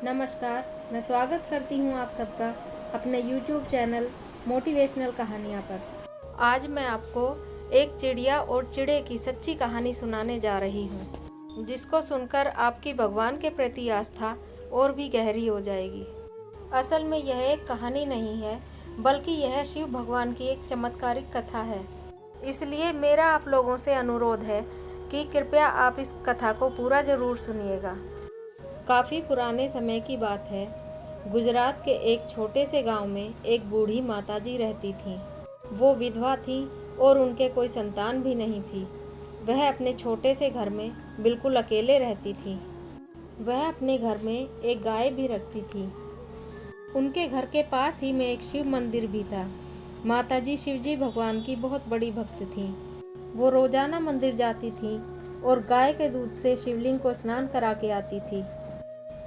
नमस्कार, मैं स्वागत करती हूँ आप सबका अपने YouTube चैनल मोटिवेशनल कहानियाँ पर। आज मैं आपको एक चिड़िया और चिड़े की सच्ची कहानी सुनाने जा रही हूँ, जिसको सुनकर आपकी भगवान के प्रति आस्था और भी गहरी हो जाएगी। असल में यह एक कहानी नहीं है, बल्कि यह शिव भगवान की एक चमत्कारिक कथा है। इसलिए मेरा आप लोगों से अनुरोध है कि कृपया आप इस कथा को पूरा ज़रूर सुनिएगा। काफ़ी पुराने समय की बात है। गुजरात के एक छोटे से गांव में एक बूढ़ी माताजी रहती थीं। वो विधवा थीं और उनके कोई संतान भी नहीं थी। वह अपने छोटे से घर में बिल्कुल अकेले रहती थीं। वह अपने घर में एक गाय भी रखती थी। उनके घर के पास ही में एक शिव मंदिर भी था। माताजी शिवजी भगवान की बहुत बड़ी भक्त थीं। वो रोजाना मंदिर जाती थीं और गाय के दूध से शिवलिंग को स्नान करा के आती थी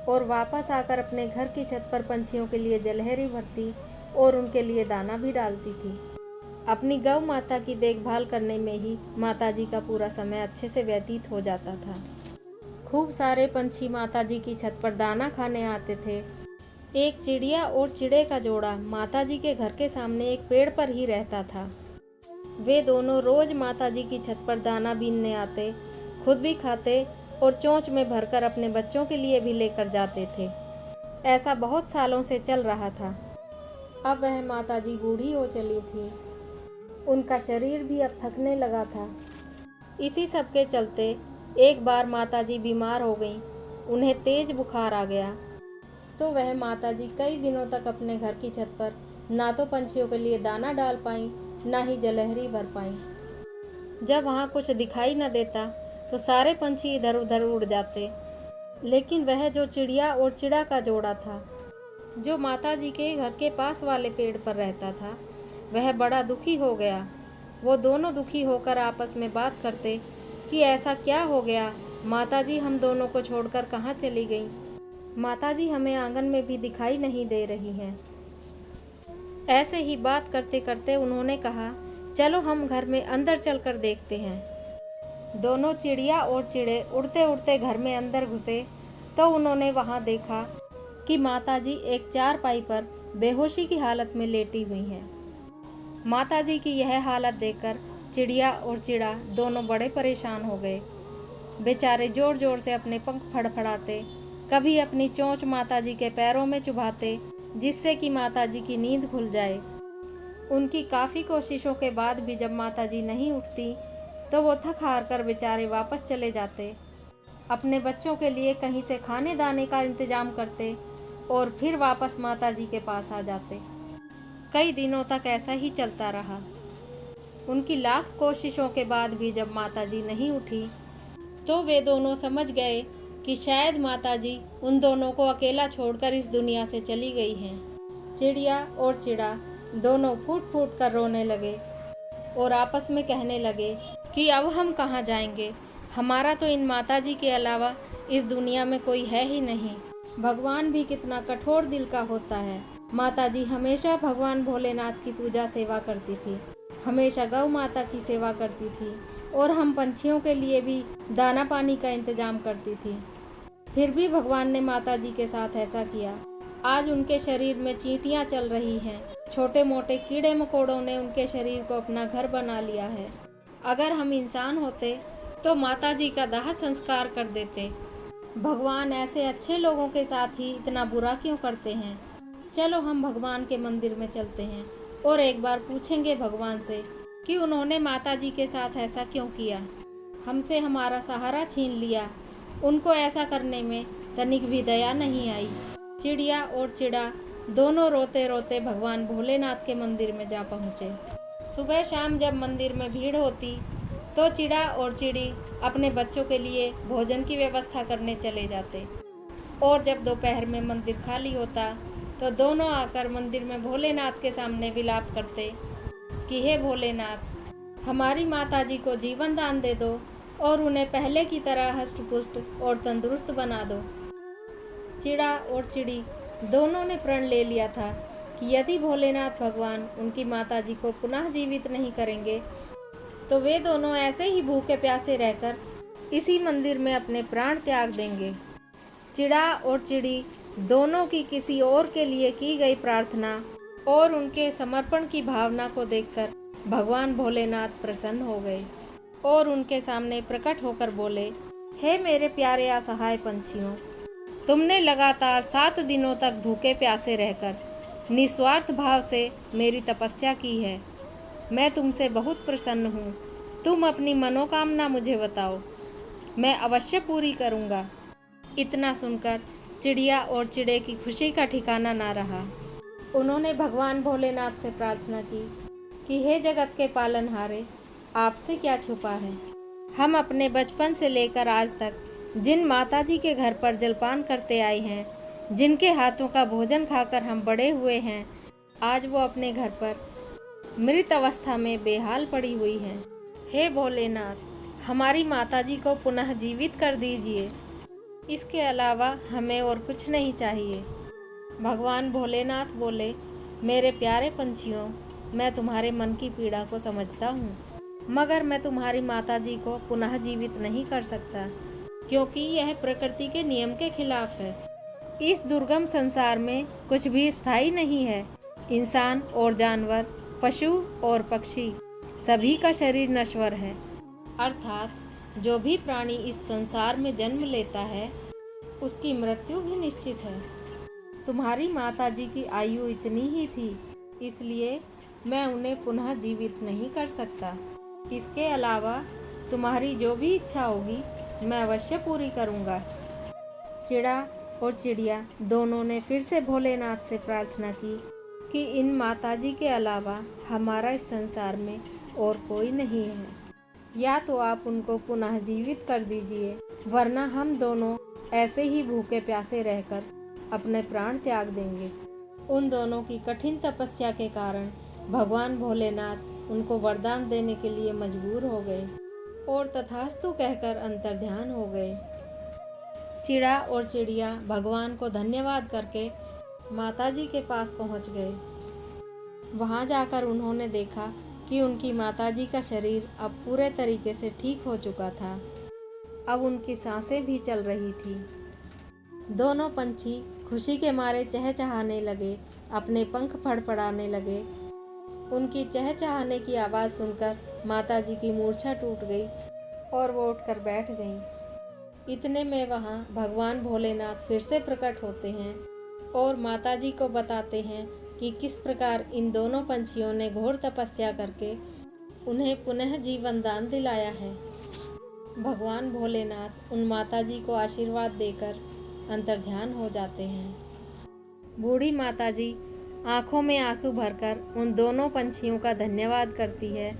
और वापस आकर अपने घर की छत पर पंछियों के लिए जलहरी भरती और उनके लिए दाना भी डालती थी। अपनी गौ माता की देखभाल करने में ही माताजी का पूरा समय अच्छे से व्यतीत हो जाता था। खूब सारे पंछी माताजी की छत पर दाना खाने आते थे। एक चिड़िया और चिड़े का जोड़ा माताजी के घर के सामने एक पेड़ पर ही रहता था। वे दोनों रोज माताजी की छत पर दाना बीनने आते, खुद भी खाते और चोंच में भरकर अपने बच्चों के लिए भी लेकर जाते थे। ऐसा बहुत सालों से चल रहा था। अब वह माताजी बूढ़ी हो चली थी। उनका शरीर भी अब थकने लगा था। इसी सब के चलते एक बार माताजी बीमार हो गईं। उन्हें तेज बुखार आ गया। तो वह माताजी कई दिनों तक अपने घर की छत पर ना तो पंछियों के लिए दाना डाल पाईं, ना ही जलहरी भर पाईं। जब वहाँ कुछ दिखाई न देता तो सारे पंछी इधर उधर उड़ जाते। लेकिन वह जो चिड़िया और चिड़ा का जोड़ा था, जो माताजी के घर के पास वाले पेड़ पर रहता था, वह बड़ा दुखी हो गया। वो दोनों दुखी होकर आपस में बात करते कि ऐसा क्या हो गया, माताजी हम दोनों को छोड़कर कहाँ चली गई। माताजी हमें आंगन में भी दिखाई नहीं दे रही हैं। ऐसे ही बात करते करते उन्होंने कहा, चलो हम घर में अंदर चलकर देखते हैं। दोनों चिड़िया और चिड़े उड़ते उड़ते घर में अंदर घुसे तो उन्होंने वहां देखा कि माताजी एक चारपाई पर बेहोशी की हालत में लेटी हुई हैं। माताजी की यह हालत देखकर चिड़िया और चिड़ा दोनों बड़े परेशान हो गए। बेचारे जोर जोर से अपने पंख फड़फड़ाते, कभी अपनी चोंच माताजी के पैरों में चुभाते, जिससे कि माताजी की नींद खुल जाए। उनकी काफ़ी कोशिशों के बाद भी जब माताजी नहीं उठती तो वो थक हार कर बेचारे वापस चले जाते, अपने बच्चों के लिए कहीं से खाने दाने का इंतजाम करते और फिर वापस माताजी के पास आ जाते। कई दिनों तक ऐसा ही चलता रहा। उनकी लाख कोशिशों के बाद भी जब माताजी नहीं उठी तो वे दोनों समझ गए कि शायद माताजी उन दोनों को अकेला छोड़कर इस दुनिया से चली गई हैं। चिड़िया और चिड़ा दोनों फूट फूट कर रोने लगे और आपस में कहने लगे कि अब हम कहाँ जाएंगे, हमारा तो इन माताजी के अलावा इस दुनिया में कोई है ही नहीं। भगवान भी कितना कठोर दिल का होता है। माताजी हमेशा भगवान भोलेनाथ की पूजा सेवा करती थी, हमेशा गौ माता की सेवा करती थी और हम पंछियों के लिए भी दाना पानी का इंतजाम करती थी। फिर भी भगवान ने माताजी के साथ ऐसा किया। आज उनके शरीर में चींटियाँ चल रही हैं, छोटे मोटे कीड़े मकोड़ों ने उनके शरीर को अपना घर बना लिया है। अगर हम इंसान होते तो माताजी का दाह संस्कार कर देते। भगवान ऐसे अच्छे लोगों के साथ ही इतना बुरा क्यों करते हैं। चलो हम भगवान के मंदिर में चलते हैं और एक बार पूछेंगे भगवान से कि उन्होंने माताजी के साथ ऐसा क्यों किया, हमसे हमारा सहारा छीन लिया। उनको ऐसा करने में तनिक भी दया नहीं आई। चिड़िया और चिड़ा दोनों रोते रोते भगवान भोलेनाथ के मंदिर में जा पहुँचे। सुबह शाम जब मंदिर में भीड़ होती तो चिड़ा और चिड़ी अपने बच्चों के लिए भोजन की व्यवस्था करने चले जाते और जब दोपहर में मंदिर खाली होता तो दोनों आकर मंदिर में भोलेनाथ के सामने विलाप करते कि हे भोलेनाथ, हमारी माताजी को जीवन दान दे दो और उन्हें पहले की तरह हष्ट पुष्ट और तंदुरुस्त बना दो। चिड़ा और चिड़ी दोनों ने प्रण ले लिया था कि यदि भोलेनाथ भगवान उनकी माताजी को पुनः जीवित नहीं करेंगे तो वे दोनों ऐसे ही भूखे प्यासे रहकर इसी मंदिर में अपने प्राण त्याग देंगे। चिड़ा और चिड़ी दोनों की किसी और के लिए की गई प्रार्थना और उनके समर्पण की भावना को देखकर भगवान भोलेनाथ प्रसन्न हो गए और उनके सामने प्रकट होकर बोले, हे मेरे प्यारे असहाय पंछियों, तुमने लगातार 7 दिनों तक भूखे प्यासे रहकर निस्वार्थ भाव से मेरी तपस्या की है। मैं तुमसे बहुत प्रसन्न हूँ। तुम अपनी मनोकामना मुझे बताओ, मैं अवश्य पूरी करूँगा। इतना सुनकर चिड़िया और चिड़े की खुशी का ठिकाना ना रहा। उन्होंने भगवान भोलेनाथ से प्रार्थना की कि हे जगत के पालनहारे, आपसे क्या छुपा है। हम अपने बचपन से लेकर आज तक जिन माताजी के घर पर जलपान करते आए हैं, जिनके हाथों का भोजन खाकर हम बड़े हुए हैं, आज वो अपने घर पर मृत अवस्था में बेहाल पड़ी हुई हैं। हे भोलेनाथ, हमारी माताजी को पुनः जीवित कर दीजिए। इसके अलावा हमें और कुछ नहीं चाहिए। भगवान भोलेनाथ बोले, मेरे प्यारे पंछियों, मैं तुम्हारे मन की पीड़ा को समझता हूँ, मगर मैं तुम्हारी माताजी को पुनः जीवित नहीं कर सकता, क्योंकि यह प्रकृति के नियम के खिलाफ है। इस दुर्गम संसार में कुछ भी स्थायी नहीं है। इंसान और जानवर, पशु और पक्षी, सभी का शरीर नश्वर है। अर्थात जो भी प्राणी इस संसार में जन्म लेता है, उसकी मृत्यु भी निश्चित है। तुम्हारी माताजी की आयु इतनी ही थी, इसलिए मैं उन्हें पुनः जीवित नहीं कर सकता। इसके अलावा तुम्हारी जो भी इच्छा होगी, मैं अवश्य पूरी करूँगा। चिड़ा और चिड़िया दोनों ने फिर से भोलेनाथ से प्रार्थना की कि इन माताजी के अलावा हमारा इस संसार में और कोई नहीं है। या तो आप उनको पुनः जीवित कर दीजिए, वरना हम दोनों ऐसे ही भूखे प्यासे रहकर अपने प्राण त्याग देंगे। उन दोनों की कठिन तपस्या के कारण भगवान भोलेनाथ उनको वरदान देने के लिए मजबूर हो गए और तथास्तु कहकर अंतर्ध्यान हो गए। चिड़ा और चिड़िया भगवान को धन्यवाद करके माताजी के पास पहुंच गए। वहां जाकर उन्होंने देखा कि उनकी माताजी का शरीर अब पूरे तरीके से ठीक हो चुका था। अब उनकी सांसें भी चल रही थी। दोनों पंछी खुशी के मारे चहचहाने लगे, अपने पंख फड़फड़ाने लगे। उनकी चहचहाने की आवाज़ सुनकर माताजी की मूर्छा टूट गई और वो उठकर बैठ गईं। इतने में वहाँ भगवान भोलेनाथ फिर से प्रकट होते हैं और माताजी को बताते हैं कि किस प्रकार इन दोनों पंछियों ने घोर तपस्या करके उन्हें पुनः जीवन दान दिलाया है। भगवान भोलेनाथ उन माताजी को आशीर्वाद देकर अंतर्ध्यान हो जाते हैं। बूढ़ी माताजी आंखों में आंसू भरकर उन दोनों पंछियों का धन्यवाद करती है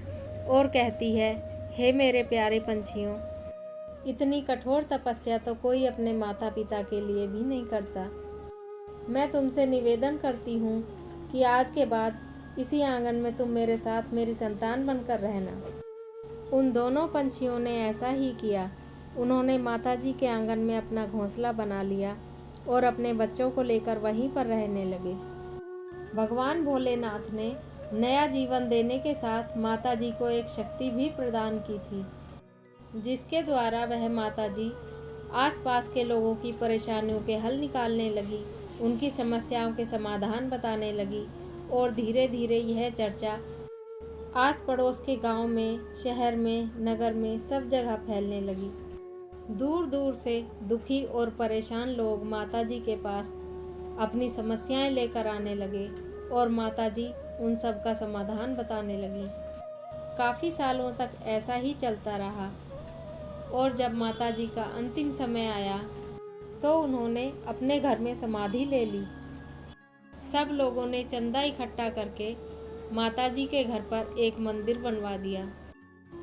और कहती है, हे मेरे प्यारे पंछियों, इतनी कठोर तपस्या तो कोई अपने माता पिता के लिए भी नहीं करता। मैं तुमसे निवेदन करती हूँ कि आज के बाद इसी आंगन में तुम मेरे साथ मेरी संतान बनकर रहना। उन दोनों पंछियों ने ऐसा ही किया। उन्होंने माताजी के आंगन में अपना घोंसला बना लिया और अपने बच्चों को लेकर वहीं पर रहने लगे। भगवान भोलेनाथ ने नया जीवन देने के साथ माताजी को एक शक्ति भी प्रदान की थी, जिसके द्वारा वह माताजी आसपास के लोगों की परेशानियों के हल निकालने लगी, उनकी समस्याओं के समाधान बताने लगी और धीरे धीरे यह चर्चा आस पड़ोस के गांव में, शहर में, नगर में सब जगह फैलने लगी। दूर दूर से दुखी और परेशान लोग माताजी के पास अपनी समस्याएं लेकर आने लगे और माताजी उन सब का समाधान बताने लगी। काफ़ी सालों तक ऐसा ही चलता रहा और जब माताजी का अंतिम समय आया तो उन्होंने अपने घर में समाधि ले ली। सब लोगों ने चंदा इकट्ठा करके माताजी के घर पर एक मंदिर बनवा दिया।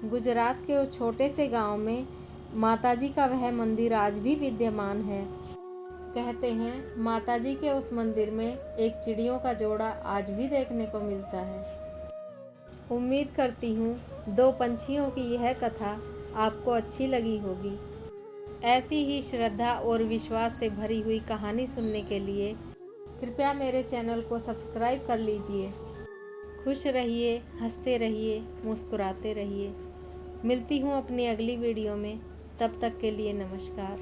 गुजरात के उस छोटे से गांव में माताजी का वह मंदिर आज भी विद्यमान है। कहते हैं माताजी के उस मंदिर में एक चिड़ियों का जोड़ा आज भी देखने को मिलता है। उम्मीद करती हूँ 2 पंछियों की यह कथा आपको अच्छी लगी होगी। ऐसी ही श्रद्धा और विश्वास से भरी हुई कहानी सुनने के लिए कृपया मेरे चैनल को सब्सक्राइब कर लीजिए। खुश रहिए, हंसते रहिए, मुस्कुराते रहिए। मिलती हूँ अपनी अगली वीडियो में। तब तक के लिए नमस्कार।